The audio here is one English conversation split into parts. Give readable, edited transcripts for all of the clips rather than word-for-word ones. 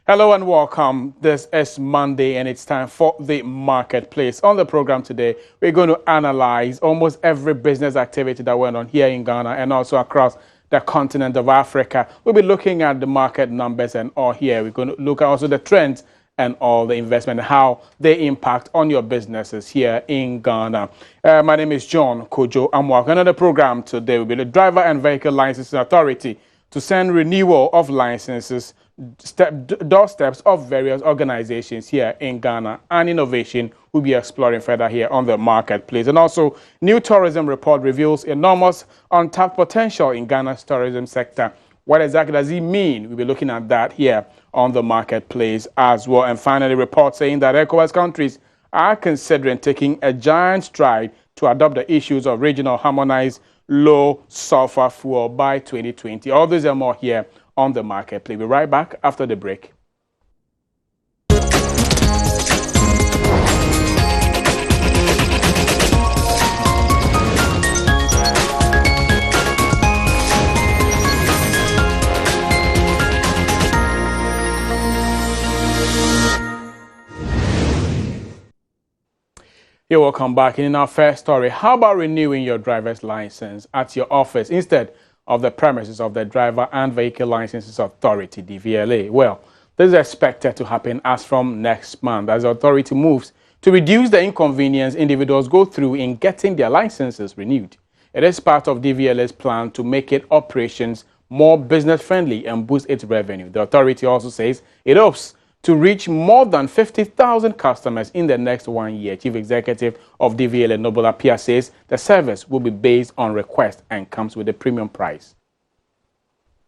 Hello and welcome. This is Monday and it's time for the marketplace. On the program today, we're going to analyze almost every business activity that went on here in Ghana and also across the continent of Africa. We'll be looking at the market numbers and all here. We're going to look at also the trends and all the investment, how they impact on your businesses here in Ghana. My name is John Kojo Amwak. On the program today will be the Driver and Vehicle Licensing Authority to send renewal of licenses doorsteps of various organizations here in Ghana, and innovation we'll be exploring further here on the marketplace. And also, new tourism report reveals enormous untapped potential in Ghana's tourism sector. What exactly does it mean? We'll be looking at that here on the marketplace as well. And finally, reports saying that ECOWAS countries are considering taking a giant stride to adopt the issues of regional harmonized low sulfur fuel by 2020. All these and more here on the marketplace. We'll be right back after the break. You're welcome back. In our first story, how about renewing your driver's license at your office instead of the premises of the Driver and Vehicle Licenses Authority, DVLA? Well, this is expected to happen as from next month as the authority moves to reduce the inconvenience individuals go through in getting their licenses renewed. It is part of DVLA's plan to make its operations more business-friendly and boost its revenue. The authority also says it hopes to reach more than 50,000 customers in the next 1 year. Chief Executive of DVLA, Noble Apia, says the service will be based on request and comes with a premium price.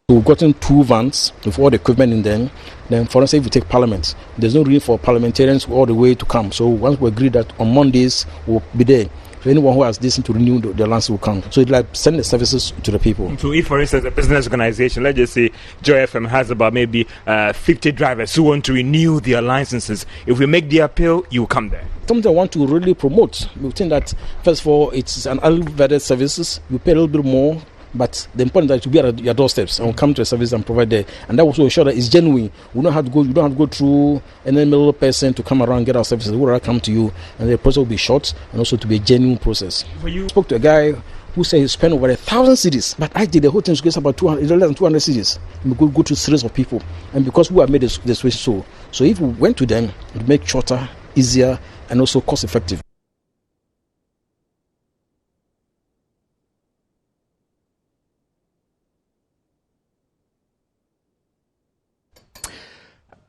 We've gotten 2 vans with all the equipment in them. Then, for instance, if we take Parliament, there's no reason for parliamentarians all the way to come. So once we agree that on Mondays we'll be there, so anyone who has this to renew their license will come. So it's like send the services to the people. So if, for instance, a business organization, let's just say Joy FM has about maybe 50 drivers who want to renew their licenses, if we make the appeal, you come there. Something I want to really promote. We think that, first of all, it's an elevated services. You pay a little bit more, but the important is to be at your doorsteps and we'll come to a service and provide there. And that will also ensure that it's genuine. We don't have to go. You don't have to go through any middle person to come around and get our services. We'll rather come to you, and the process will be short and also to be a genuine process. I spoke to a guy who said he spent over 1,000 cities, but I did the whole thing to get about 200, less than 200 cities. We go to series of people, and because we have made the switch, so if we went to them, it would make shorter, easier, and also cost effective.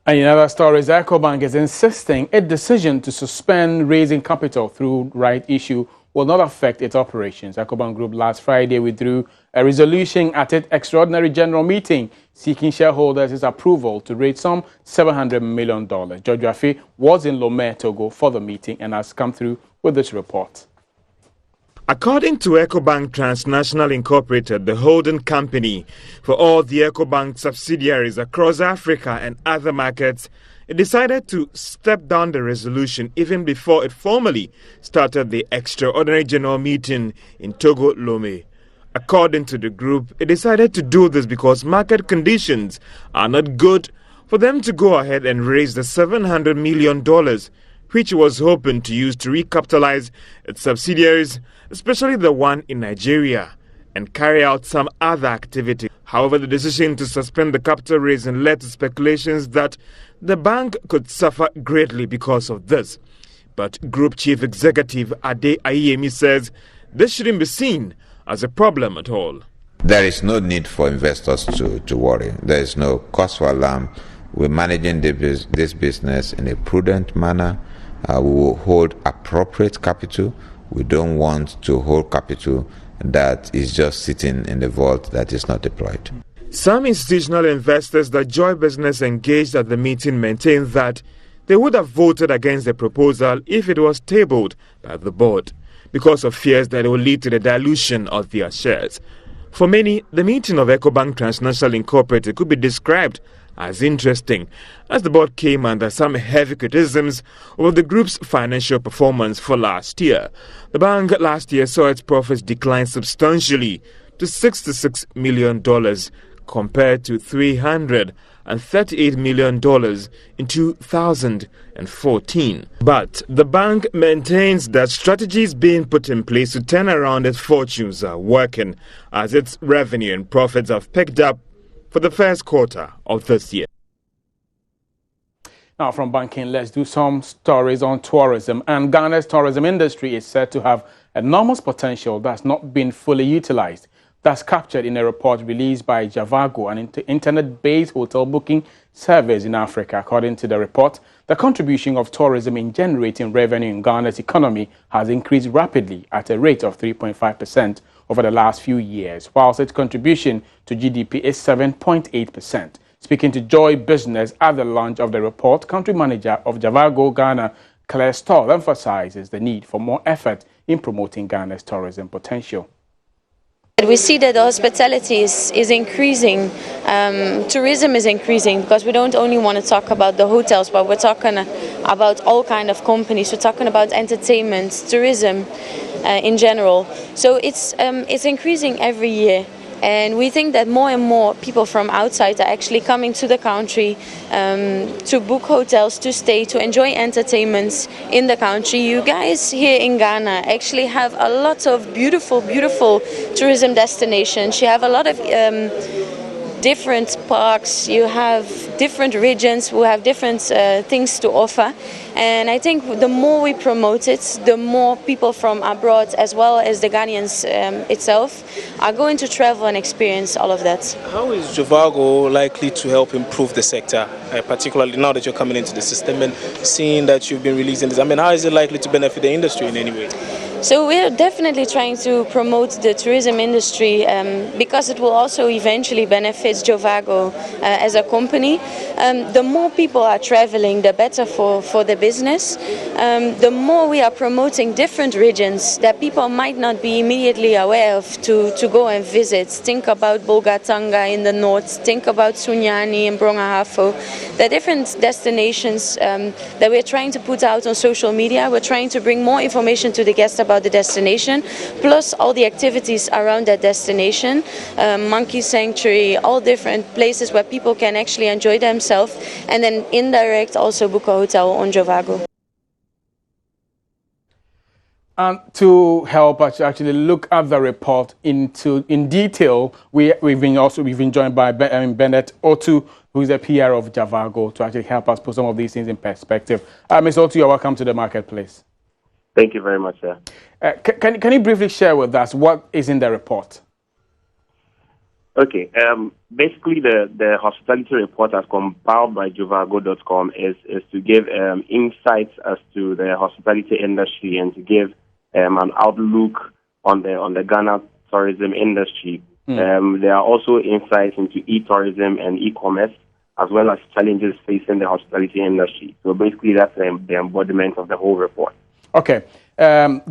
And in other stories, EcoBank is insisting its decision to suspend raising capital through right issue will not affect its operations. EcoBank Group last Friday withdrew a resolution at its extraordinary general meeting seeking shareholders' approval to raise some $700 million. George Afe was in Lomé, Togo for the meeting and has come through with this report. According to EcoBank Transnational Incorporated, the holding company for all the EcoBank subsidiaries across Africa and other markets, it decided to step down the resolution even before it formally started the extraordinary general meeting in Togo, Lomé. According to the group, it decided to do this because market conditions are not good for them to go ahead and raise the $700 million, which it was hoping to use to recapitalize its subsidiaries, especially the one in Nigeria, and carry out some other activity. However, the decision to suspend the capital raising led to speculations that the bank could suffer greatly because of this. But Group Chief Executive Ade Ayemi says this shouldn't be seen as a problem at all. There is no need for investors to worry. There is no cause for alarm. We're managing this business in a prudent manner. We will hold appropriate capital. We don't want to hold capital that is just sitting in the vault that is not deployed. Some institutional investors that Joy Business engaged at the meeting maintained that they would have voted against the proposal if it was tabled by the board because of fears that it will lead to the dilution of their shares. For many, the meeting of EcoBank Transnational Incorporated could be described as interesting, as the board came under some heavy criticisms over the group's financial performance for last year. The bank last year saw its profits decline substantially to $66 million compared to $300 and $38 million in 2014. But the bank maintains that strategies being put in place to turn around its fortunes are working, as its revenue and profits have picked up for the first quarter of this year. Now, from banking, let's do some stories on tourism. And Ghana's tourism industry is said to have enormous potential that's not been fully utilized. That's captured in a report released by Javago, an internet-based hotel booking service in Africa. According to the report, the contribution of tourism in generating revenue in Ghana's economy has increased rapidly at a rate of 3.5% over the last few years, whilst its contribution to GDP is 7.8%. Speaking to Joy Business at the launch of the report, country manager of Javago Ghana, Claire Stoll, emphasizes the need for more effort in promoting Ghana's tourism potential. We see that the hospitality is increasing, tourism is increasing, because we don't only want to talk about the hotels, but we're talking about all kind of companies. We're talking about entertainment, tourism in general. So it's increasing every year. And we think that more and more people from outside are actually coming to the country to book hotels, to stay, to enjoy entertainments in the country. You guys here in Ghana actually have a lot of beautiful, beautiful tourism destinations. You have a lot of different parks, you have different regions who have different things to offer. And I think the more we promote it, the more people from abroad, as well as the Ghanaians itself, are going to travel and experience all of that. How is Javago likely to help improve the sector, particularly now that you're coming into the system and seeing that you've been releasing this? I mean, how is it likely to benefit the industry in any way? So we're definitely trying to promote the tourism industry because it will also eventually benefit Javago as a company. The more people are traveling, the better for the business. The more we are promoting different regions that people might not be immediately aware of to go and visit. Think about Bolgatanga in the north, think about Sunyani and Brongahafo. The different destinations that we're trying to put out on social media. We're trying to bring more information to the guests about the destination, plus all the activities around that destination, monkey sanctuary, all different places where people can actually enjoy themselves, and then indirect also book a hotel on Javago. And to help us actually look at the report in detail, we've been joined by Bennett Otu, who is a PR of Javago, to actually help us put some of these things in perspective. Ms. Otu, you're welcome to the marketplace. Thank you very much, sir. Can you briefly share with us what is in the report? Okay. Basically, the hospitality report as compiled by Javago.com is to give insights as to the hospitality industry and to give an outlook on the Ghana tourism industry. There are also insights into e-tourism and e-commerce, as well as challenges facing the hospitality industry. So basically, that's the embodiment of the whole report. Okay,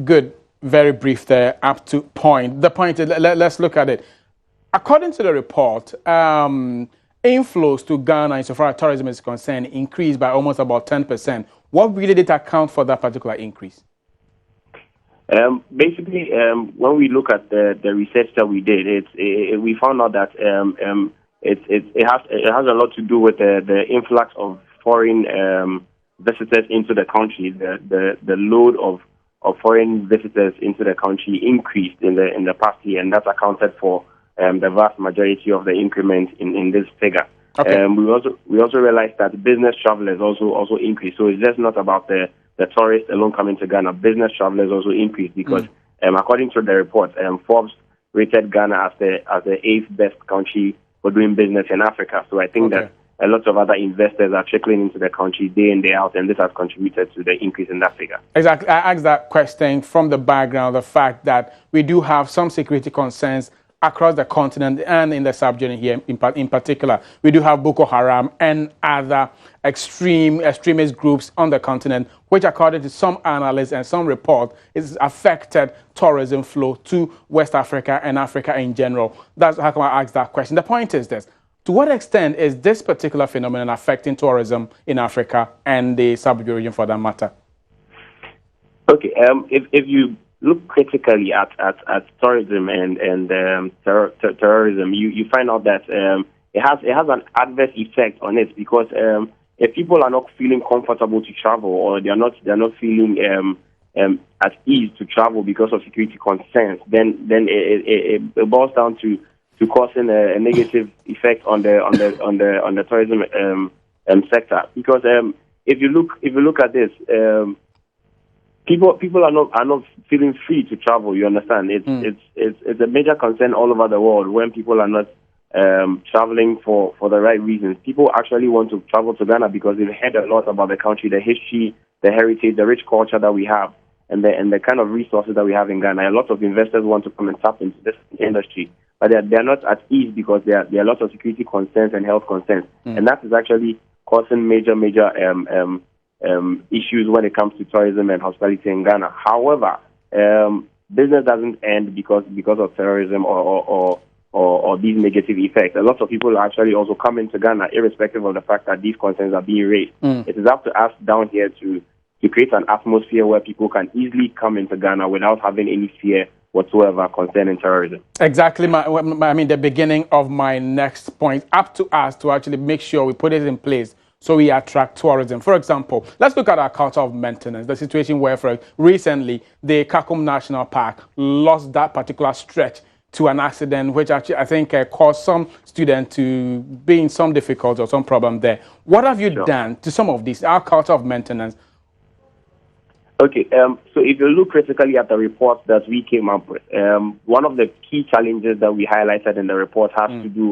good. Very brief there, up to point. The point is, let's look at it. According to the report, inflows to Ghana insofar as tourism is concerned increased by almost about 10%. What really did account for that particular increase? Basically, when we look at the research that we did, we found out that it has a lot to do with the influx of foreign visitors into the country. The load of foreign visitors into the country increased in the past year, and that's accounted for the vast majority of the increment in this figure. Okay. We also realized that business travelers also increased. So it's just not about the tourists alone coming to Ghana. Business travelers also increased because, according to the report, Forbes rated Ghana as the 8th best country for doing business in Africa. So I think that a lot of other investors are trickling into the country day in, day out, and this has contributed to the increase in that figure. Exactly. I asked that question from the background, the fact that we do have some security concerns across the continent and in the sub-region here in particular. We do have Boko Haram and other extremist groups on the continent, which according to some analysts and some reports, has affected tourism flow to West Africa and Africa in general. That's how come I asked that question. The point is this. To what extent is this particular phenomenon affecting tourism in Africa and the sub-region for that matter? Okay, if you look critically at tourism and terrorism, you find out that it has an adverse effect on it, because if people are not feeling comfortable to travel, or they're not feeling at ease to travel because of security concerns, then it boils down to causing a negative effect on the tourism sector. Because if you look at this, people are not feeling free to travel. You understand? It's a major concern all over the world when people are not traveling for the right reasons. People actually want to travel to Ghana because they've heard a lot about the country, the history, the heritage, the rich culture that we have, and the kind of resources that we have in Ghana. A lot of investors want to come and tap into this industry, but they're not at ease because there are a lot of security concerns and health concerns, and that is actually causing major issues when it comes to tourism and hospitality in Ghana. However, business doesn't end because of terrorism or these negative effects. A lot of people actually also come into Ghana irrespective of the fact that these concerns are being raised. It is up to us down here to create an atmosphere where people can easily come into Ghana without having any fear whatsoever concerning terrorism. Exactly. I mean, the beginning of my next point. Up to us to actually make sure we put it in place so we attract tourism. For example, let's look at our culture of maintenance. The situation where, recently, the Kakum National Park lost that particular stretch to an accident, which actually I think caused some students to be in some difficulty or some problem there. What have you done to some of these, our culture of maintenance? Okay, so if you look critically at the report that we came up with, one of the key challenges that we highlighted in the report has to do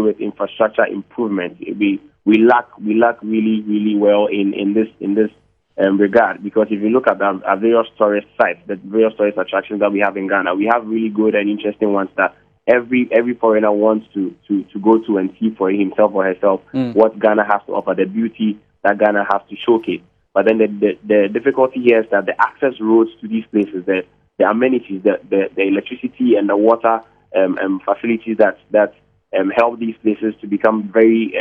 with infrastructure improvement. We lack really well in this regard, because if you look at our various tourist sites, the various tourist attractions that we have in Ghana, we have really good and interesting ones that every foreigner wants to go to and see for himself or herself what Ghana has to offer, the beauty that Ghana has to showcase. But then the difficulty here is that the access roads to these places, the amenities, the electricity and the water facilities that help these places to become very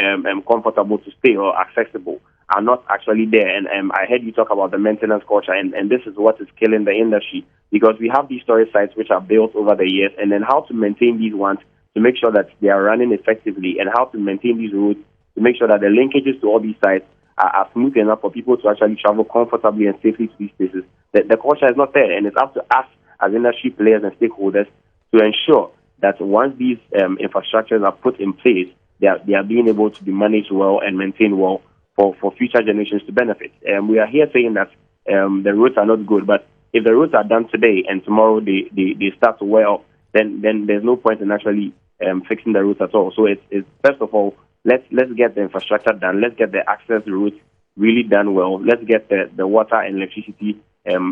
comfortable to stay or accessible are not actually there. And I heard you talk about the maintenance culture, and this is what is killing the industry, because we have these storage sites which are built over the years, and then how to maintain these ones to make sure that they are running effectively, and how to maintain these roads to make sure that the linkages to all these sites are smooth enough for people to actually travel comfortably and safely to these places. The culture is not there, and it's up to us as industry players and stakeholders to ensure that once these infrastructures are put in place, they are being able to be managed well and maintained well for future generations to benefit. We are here saying that the roads are not good, but if the roads are done today and tomorrow they start to wear off, then there's no point in actually fixing the roads at all. So it's first of all, let's get the infrastructure done. Let's get the access routes really done well. Let's get the water and electricity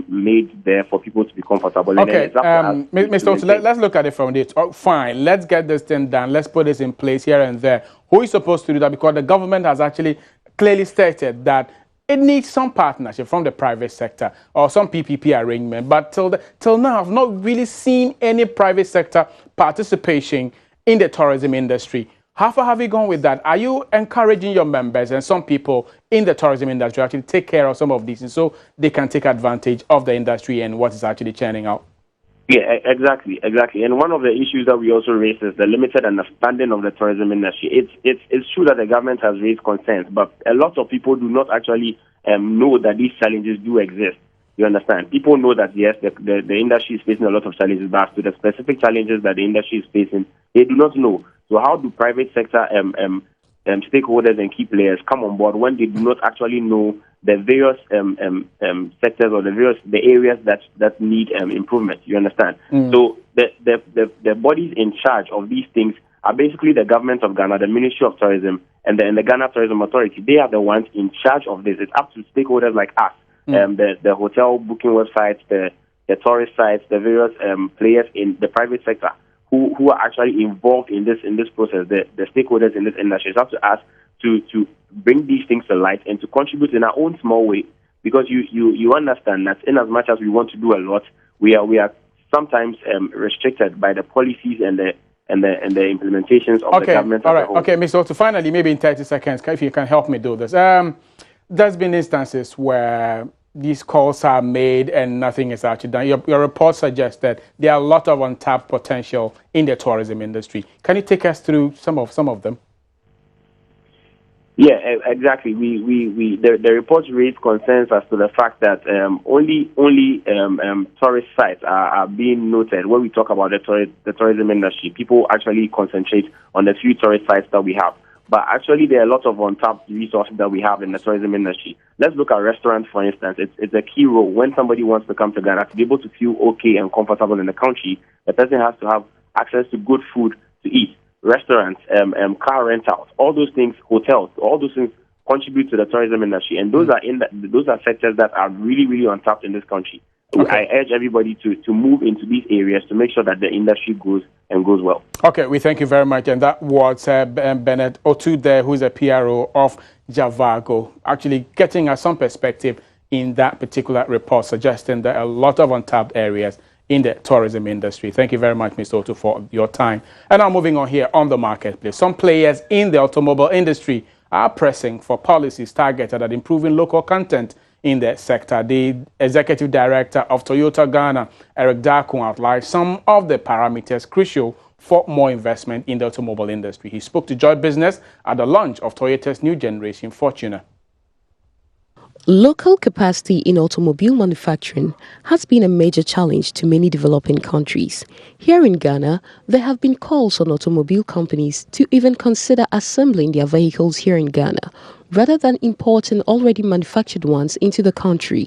made there for people to be comfortable. Okay, Mr. Otu, let's look at it from this. Oh, fine, let's get this thing done. Let's put this in place here and there. Who is supposed to do that? Because the government has actually clearly stated that it needs some partnership from the private sector or some PPP arrangement. But till now, I've not really seen any private sector participation in the tourism industry. How far have you gone with that? Are you encouraging your members and some people in the tourism industry to actually take care of some of these so they can take advantage of the industry and what is actually churning out? Yeah, exactly. And one of the issues that we also raised is the limited understanding of the tourism industry. It's true that the government has raised concerns, but a lot of people do not actually know that these challenges do exist. You understand? People know that, yes, the industry is facing a lot of challenges, but to the specific challenges that the industry is facing, they do not know. So how do private sector stakeholders and key players come on board when they do not actually know the various sectors or the areas that need improvement? You understand? So the bodies in charge of these things are basically the government of Ghana, the Ministry of Tourism, and the Ghana Tourism Authority. They are the ones in charge of this. It's up to stakeholders like us, the hotel booking websites, the tourist sites, the various players in the private sector who are actually involved in this process, the stakeholders in this industry. It's up to us to bring these things to light and to contribute in our own small way, because you understand that in as much as we want to do a lot, we are sometimes restricted by the policies and the implementations of the government. All right. Okay, Mr. Otu, finally, maybe in 30 seconds, if you can help me do this. There's been instances where these calls are made and nothing is actually done. Your report suggests that there are a lot of untapped potential in the tourism industry. Can you take us through some of them? Yeah, exactly. The reports raise concerns as to the fact that only tourist sites are being noted when we talk about the tourism industry. People actually concentrate on the few tourist sites that we have, but actually there are a lot of untapped resources that we have in the tourism industry. Let's look at restaurants, for instance. It's a key role when somebody wants to come to Ghana to be able to feel okay and comfortable in the country. The person has to have access to good food to eat. Restaurants, car rentals, all those things, hotels, all those things contribute to the tourism industry, and those are sectors that are really, really untapped in this country. Okay. I urge everybody to move into these areas to make sure that the industry goes well. Okay, we thank you very much, and that was Bennett Otu there, who is a PRO of Javago, actually getting us some perspective in that particular report, suggesting that a lot of untapped areas in the tourism industry. Thank you very much, Mr. Otu, for your time. And now moving on here on the marketplace. Some players in the automobile industry are pressing for policies targeted at improving local content in the sector. The executive director of Toyota Ghana, Eric Darko, outlined some of the parameters crucial for more investment in the automobile industry. He spoke to Joy Business at the launch of Toyota's new generation Fortuner. Local capacity in automobile manufacturing has been a major challenge to many developing countries. Here in Ghana, there have been calls on automobile companies to even consider assembling their vehicles here in Ghana, rather than importing already manufactured ones into the country.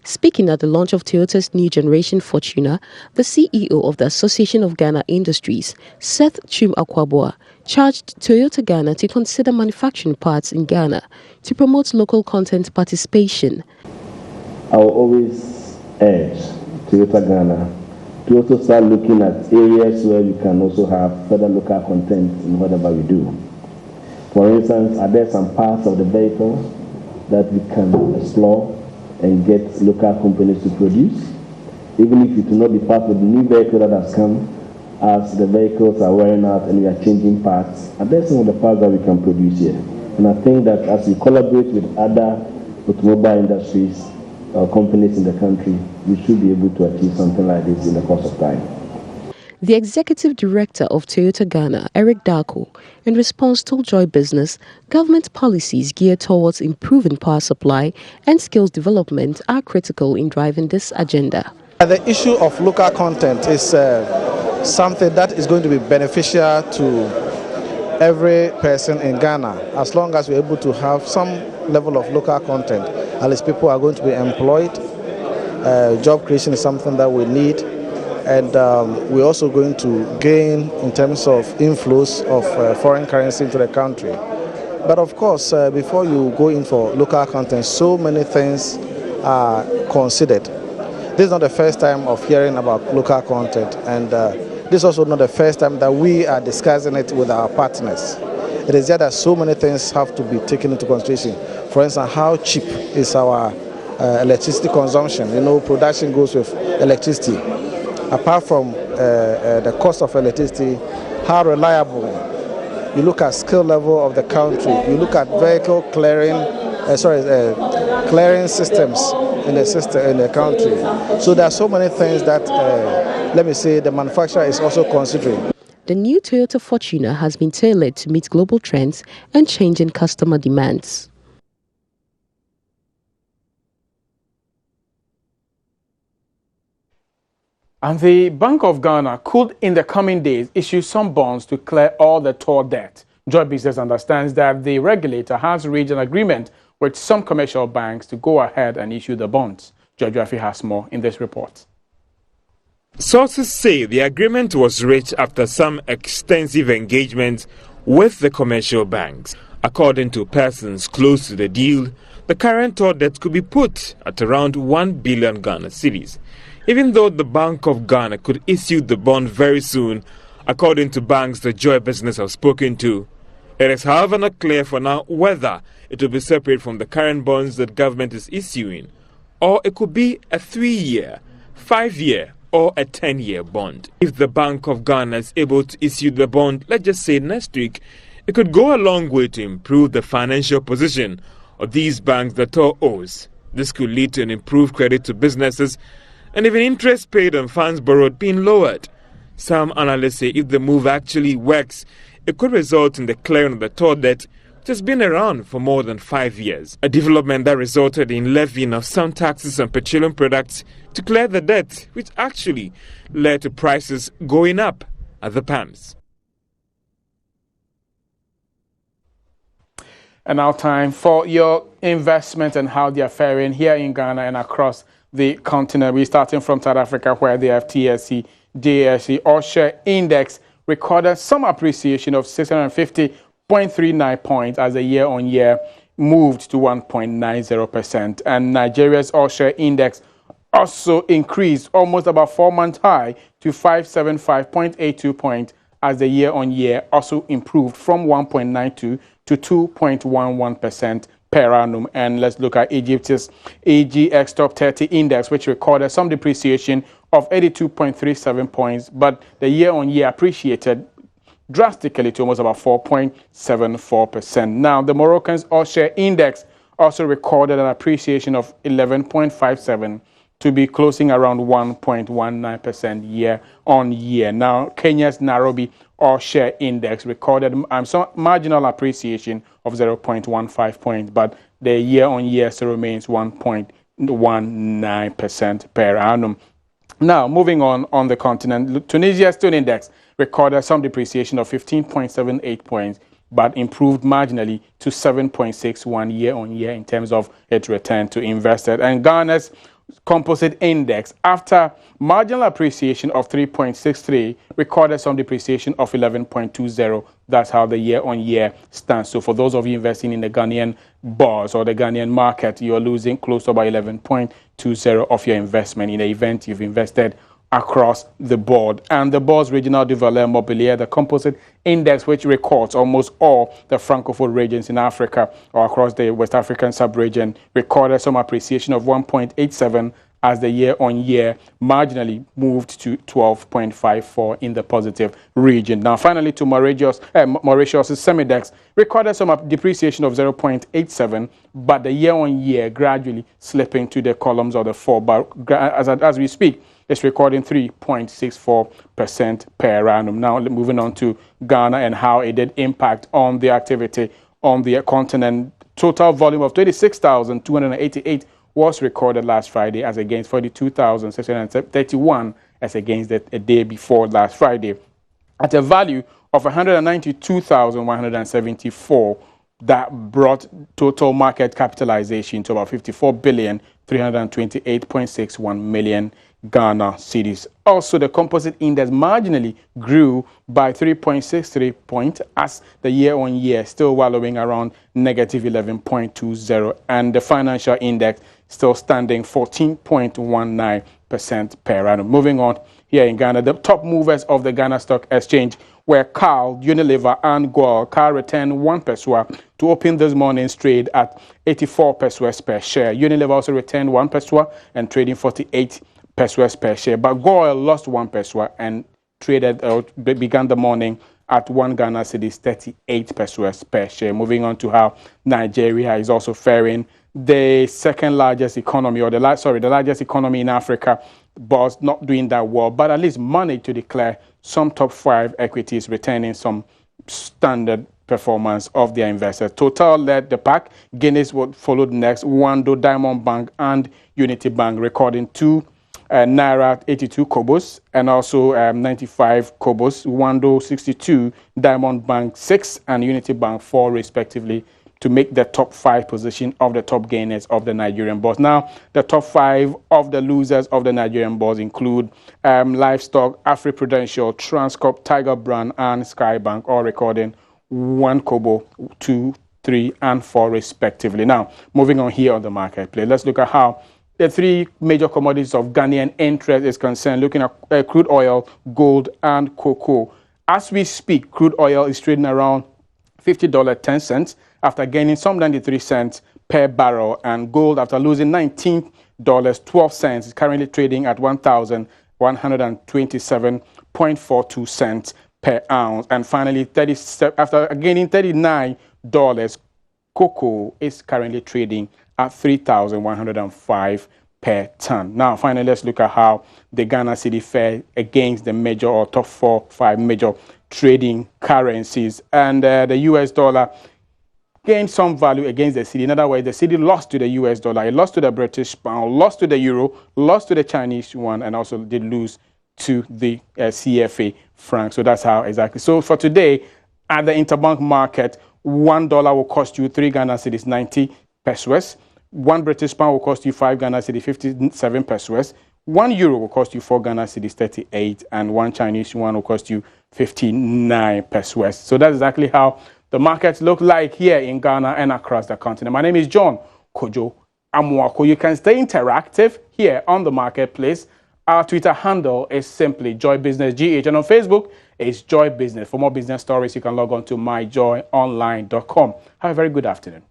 Speaking at the launch of Toyota's new generation Fortuner, the CEO of the Association of Ghana Industries, Seth Chum Akwabua, charged Toyota Ghana to consider manufacturing parts in Ghana to promote local content participation. I will always urge Toyota Ghana to also start looking at areas where we can also have further local content in whatever we do. For instance, are there some parts of the vehicle that we can explore and get local companies to produce? Even if it will not be part of the new vehicle that has come, as the vehicles are wearing out and we are changing parts, and there's some of the parts that we can produce here. And I think that as we collaborate with other automobile industries or companies in the country, we should be able to achieve something like this in the course of time. The executive director of Toyota Ghana, Eric Darko, in response told Joy Business, government policies geared towards improving power supply and skills development are critical in driving this agenda. The issue of local content is something that is going to be beneficial to every person in Ghana. As long as we're able to have some level of local content, at least people are going to be employed. Job creation is something that we need. And we're also going to gain in terms of inflows of foreign currency into the country. But of course, before you go in for local content, so many things are considered. This is not the first time of hearing about local content, and this is also not the first time that we are discussing it with our partners. It is just that so many things have to be taken into consideration. For instance, how cheap is our electricity consumption? You know, production goes with electricity. Apart from the cost of electricity, how reliable? You look at skill level of the country. You look at vehicle clearing systems in the country. So there are so many things that, let me say, the manufacturer is also considering. The new Toyota Fortuner has been tailored to meet global trends and changing customer demands. And the Bank of Ghana could, in the coming days, issue some bonds to clear all the toll debt. Joy Business understands that the regulator has reached an agreement with some commercial banks to go ahead and issue the bonds. Joy Jaffe has more in this report. Sources say the agreement was reached after some extensive engagement with the commercial banks. According to persons close to the deal, the current toll debt could be put at around 1 billion Ghana cedis. Even though the Bank of Ghana could issue the bond very soon, according to banks the Joy Business have spoken to, it is however not clear for now whether it will be separate from the current bonds that government is issuing, or it could be a 3-year, 5-year, or a 10-year bond. If the Bank of Ghana is able to issue the bond, let's just say next week, it could go a long way to improve the financial position of these banks that toll owes. This could lead to an improved credit to businesses and even interest paid on funds borrowed being lowered. Some analysts say if the move actually works, it could result in the clearing of the toll debt, which has been around for more than 5 years. A development that resulted in levying of some taxes on petroleum products to clear the debt, which actually led to prices going up at the pumps. And now time for your investment and how they are faring here in Ghana and across the continent. We're starting from South Africa, where the FTSE JSE All-Share Index recorded some appreciation of 650.39 points as the year-on-year moved to 1.90%. And Nigeria's All-Share Index also increased almost about 4 months high to 575.82 points as the year-on-year also improved from 1.92 to 2.11% per annum. And let's look at Egypt's AGX Top 30 Index, which recorded some depreciation of 82.37 points, but the year-on-year appreciated drastically to almost about 4.74%. Now, the Moroccan's All-Share Index also recorded an appreciation of 11.57 to be closing around 1.19% year-on-year. Now, Kenya's Nairobi All-Share Index recorded some marginal appreciation of 0.15 points, but the year-on-year still remains 1.19% per annum. Now, moving on the continent, Tunisia's Stone Index recorded some depreciation of 15.78 points, but improved marginally to 7.61 year-on-year in terms of its return to investors. And Ghana's Composite Index, after marginal appreciation of 3.63, recorded some depreciation of 11.20. That's how the year-on-year stands. So for those of you investing in the Ghanaian bourse or the Ghanaian market, you're losing close to about 11.20 of your investment in the event you've invested across the board. And the bourse regional de valeur mobilier, the composite index, which records almost all the francophone regions in Africa or across the West African sub-region, recorded some appreciation of 1.87 as the year-on-year marginally moved to 12.54 in the positive region. Now, finally, to Mauritius's Semidex recorded some depreciation of 0.87, but the year-on-year gradually slipping to the columns of the 4. But as we speak, it's recording 3.64% per annum. Now, moving on to Ghana and how it did impact on the activity on the continent. Total volume of 26,288 was recorded last Friday as against 42,631 as against the day before last Friday. At a value of 192,174, that brought total market capitalization to about 54,328.61 million Ghana cedis. Also, the composite index marginally grew by 3.63 points as the year-on-year still wallowing around negative 11.20, and the financial index still standing 14.19% per annum. Moving on here in Ghana, the top movers of the Ghana Stock Exchange were Carl, Unilever, and Goil. Carl returned 1 pesewa to open this morning's trade at 84 pesewas per share. Unilever also returned 1 pesewa and trading 48 pesewas per share. But Goil lost 1 pesewa and began the morning at 1 Ghana cedis 38 pesewas per share. Moving on to how Nigeria is also faring. The second largest economy, or the largest economy in Africa, was not doing that well, but at least managed to declare some top 5 equities returning some standard performance of their investors. Total led the pack. Guinness followed next. Wando, Diamond Bank, and Unity Bank recording 2 Naira 82 kobos and also 95 kobos. Wando 62, Diamond Bank 6, and Unity Bank 4 respectively, to make the top 5 position of the top gainers of the Nigerian bourse. Now, the top 5 of the losers of the Nigerian bourse include Livestock, AfriPrudential, Transcorp, Tiger Brand, and Skybank, all recording 1 kobo, 2, 3, and 4 respectively. Now, moving on here on the marketplace, let's look at how the 3 major commodities of Ghanaian interest is concerned, looking at crude oil, gold, and cocoa. As we speak, crude oil is trading around $50.10 after gaining some 93 cents per barrel, and gold, after losing $19.12, is currently trading at 1,127.42 cents per ounce. And finally, after gaining $39, cocoa is currently trading at 3,105 per ton. Now, finally, let's look at how the Ghana cedi fared against the major or top 4-5 major trading currencies. And the US dollar gained some value against the cedi. In other words, the cedi lost to the US dollar, it lost to the British pound, lost to the euro, lost to the Chinese yuan, and also did lose to the CFA franc. So that's how exactly. So for today, at the interbank market, $1 will cost you 3 Ghana cedis 90 pesos. 1 British pound will cost you 5 Ghana cedis 57 pesos. 1 euro will cost you 4 Ghana cedis 38, and 1 Chinese yuan will cost you 59 pesos. So that's exactly how the markets look like here in Ghana and across the continent. My name is John Kojo Amuako. You can stay interactive here on the marketplace. Our Twitter handle is simply Joy Business GH, and on Facebook it's Joy Business. For more business stories, you can log on to myjoyonline.com. Have a very good afternoon.